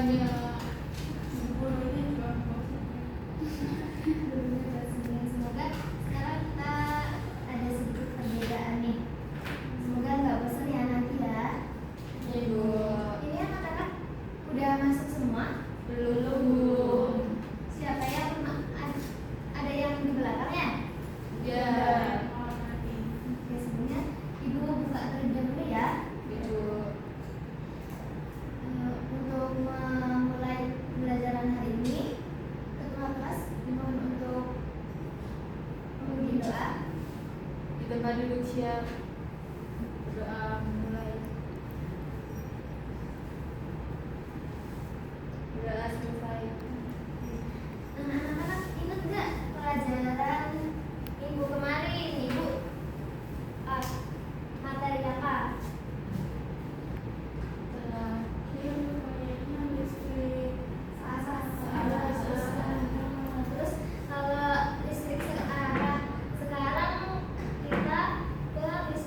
Bukannya gurunya juga Semoga sekarang kita ada sedikit perbedaan nih. Semoga nggak bosan ya nanti ya. Ibu Ini anak-anak udah masuk semua? belum. Siapa yang ada yang di belakang ya? Ya. Oke, sebelumnya Ibu buka terlebih dahulu ya. Ibu. Untuk memulai pembelajaran hari ini, ketua kelas dimohon untuk memimpin doa. Di tempat duduk siap. Doa mulai. Doa selesai. Anak-anak ingat nggak pelajaran minggu kemarin, Ibu? Materi apa? terakhir kayaknya listrik. Terus kalau listrik sekarang kita ke listrik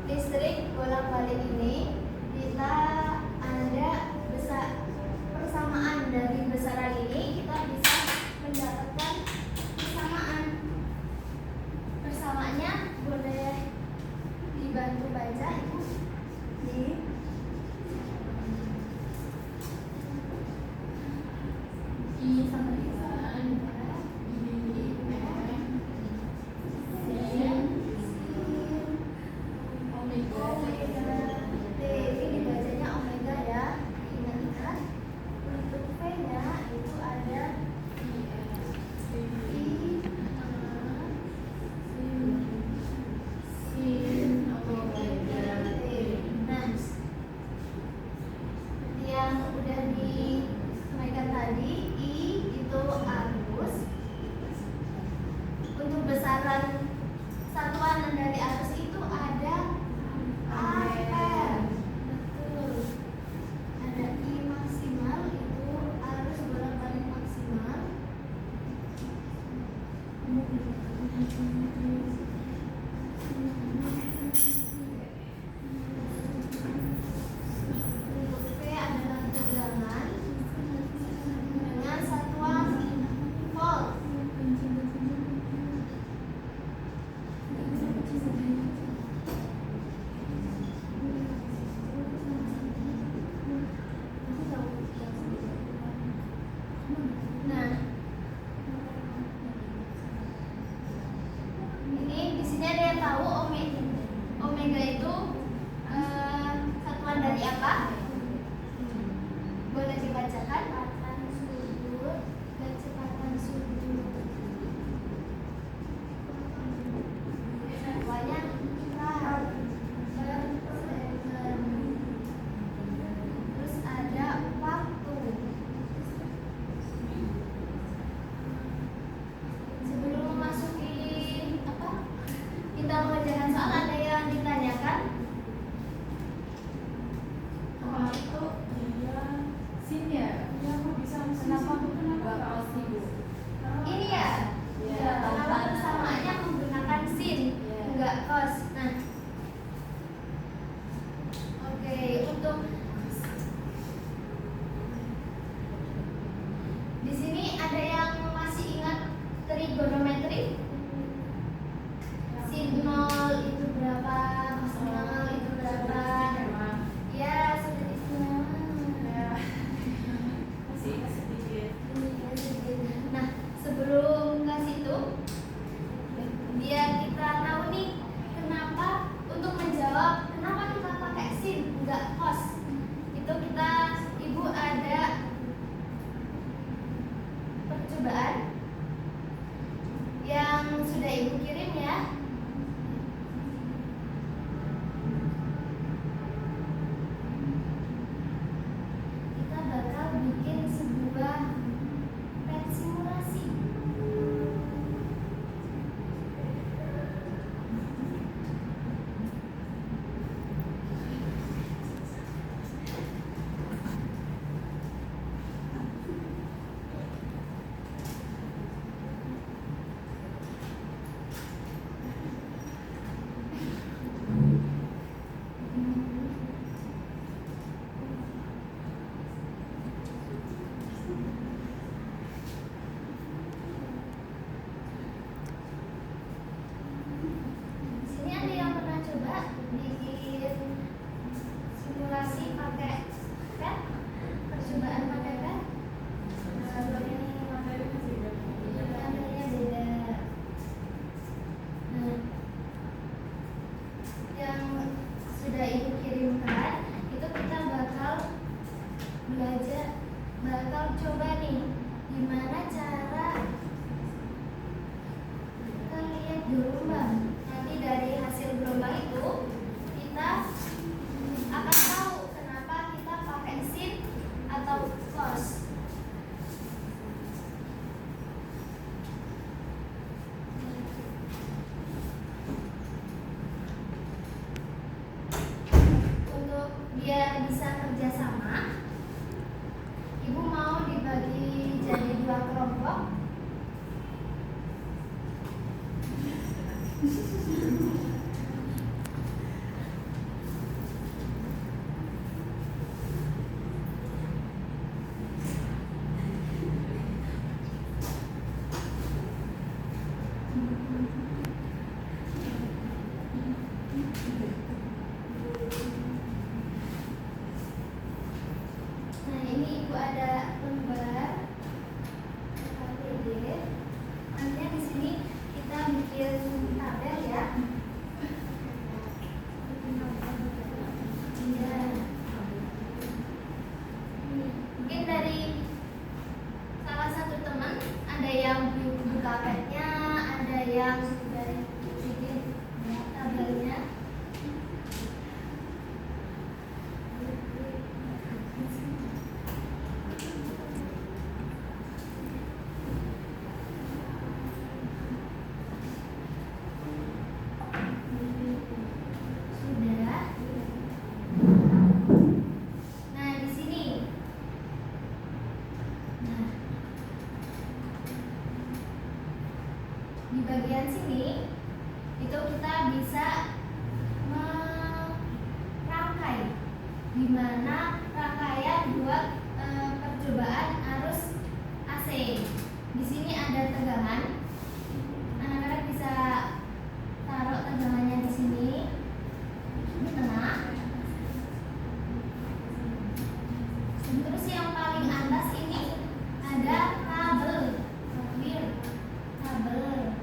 listrik bolak-balik ini kita ada persamaan dari besaran ini, kita bisa mendapatkan persamaannya boleh dibantu baca Ibu di I sama dengan omega T. Ini dibacanya omega ya. Ingat-ingat. Untuk V-nya itu ada sin omega T. Nah, yang udah disampaikan tadi, I itu arus. Untuk besaran satuan dari arus itu ada ampere. Betul. Ada I maksimal itu arus bolak-balik maksimal. Untuk V adalah tegangan dengan satuan volt. Nah, ini di sini ada yang tahu omega itu satuan dari apa? Boleh dibacakan? Kecepatan sudut. Satuannya rad per second. Terus ada waktu. Sebelum memasuki kita mengerjakan soal, ada yang ditanyakan? itu dia sin ya. Kenapa nggak cos sih Bu? Ini ya. Ya, Kenapa persamaannya menggunakan sin, Ya. enggak cos. Nah, oke, untuk di sini ada yang masih ingat trigonometri? Sin 0 itu berapa? Cos 0 itu berapa? Ya, sudah dikenal. Nah, sebelum ke situ, biar kita tahu nih kenapa Gimana rangkaian buat percobaan arus AC. Di sini ada tegangan. Anak-anak bisa taruh tegangannya di sini, di tengah. Terus yang paling atas ini ada kabel, kabel.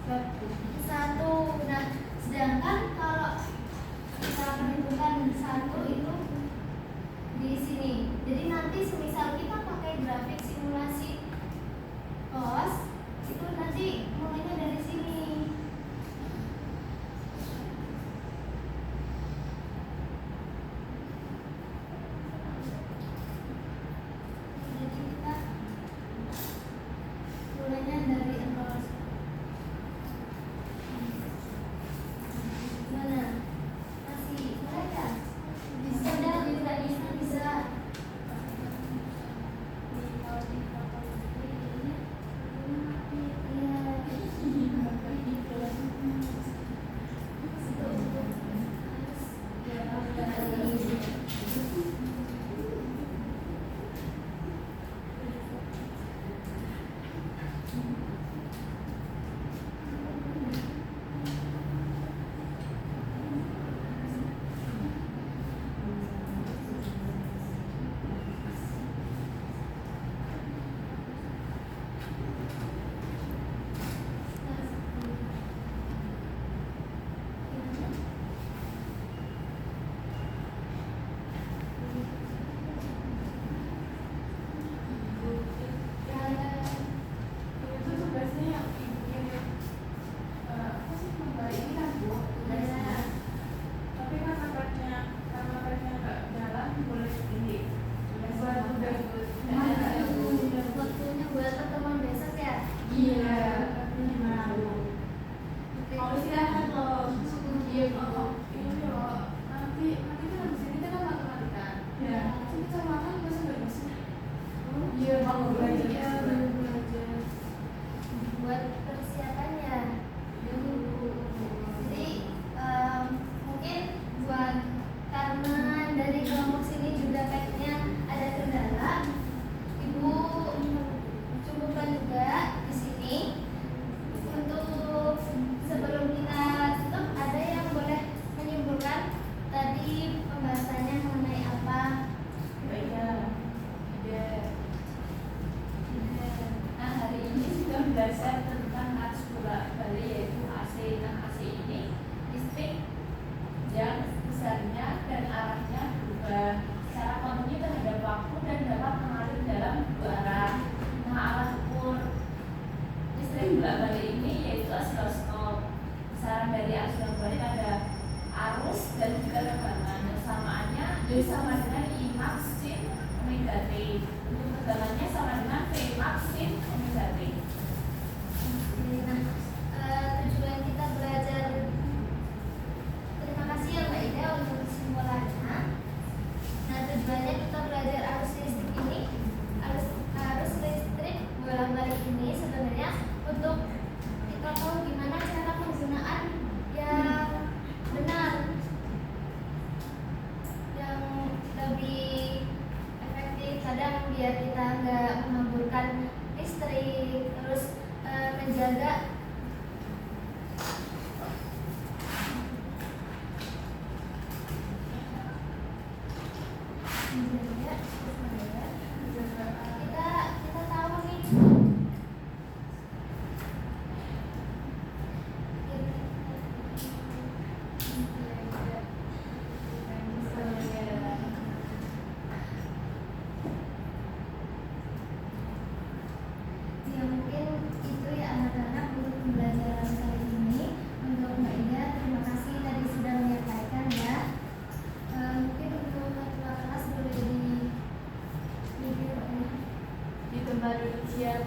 Satu. Nah, sedangkan kalau kita perhitungkan satu itu di sini. Jadi nanti semisal kita pakai grafik simulasi cos, itu nanti mulainya dari sini. Jadi kita mulainya dari 0. Gimana? Masih mulai ya? Bisa, bisa. Itu tugasnya yang bikin apa sih gambar ini kan Bu tugasnya. Tapi karena petnya nggak jalan boleh ini buat tugas Waktunya buat pertemuan besok ya? Iya. Oke. Mau istirahat loh. Iya gitu. ini loh nanti kan habis ini kita kan matematika. Ya. Terus kita makan bahasa Indonesia. Iya, mau belajar. Iya, baru belajar. Buat persiapannya. Jadi mungkin buat karena dari kelompok sini juga kayaknya ada kendala, Ibu cukupkan juga di sini. Untuk sebelum kita tutup, ada yang boleh menyimpulkan tadi pembahasannya mengenai apa? Iya. Iya. Nah, hari ini sudah belajar tentang arus bolak-balik yaitu AC. Nah, AC ini listrik yang besarnya dan arahnya berubah secara kontinu terhadap waktu dan dapat mengalir dalam dua arah. Nah, alat ukur listrik bolak-balik ini yaitu oscilloscope. Besaran dari arus bolak-balik ada arus dan juga tegangan. Samaannya sama dengan I max sin omega T. Untuk tegangannya sama dengan V max sin omega T. Nah, tujuan kita belajar. Terima kasih ya Mbak Ida untuk kesimpulannya. Nah, tujuannya kita belajar arus listrik ini, arus listrik bolak-balik ini sebenarnya untuk kita tahu gimana cara penggunaan yang benar, yang lebih efektif. Kadang biar kita nggak mengaburkan listrik, terus menjaga kita tahu nih ya, mungkin itu ya anak-anak untuk pembelajaran kali ini. Untuk Mbak Ida, terima kasih tadi sudah menyampaikan ya. Mungkin untuk ketua kelas boleh di video ini. Di tempat duduk siap.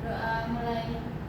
Doa mulai.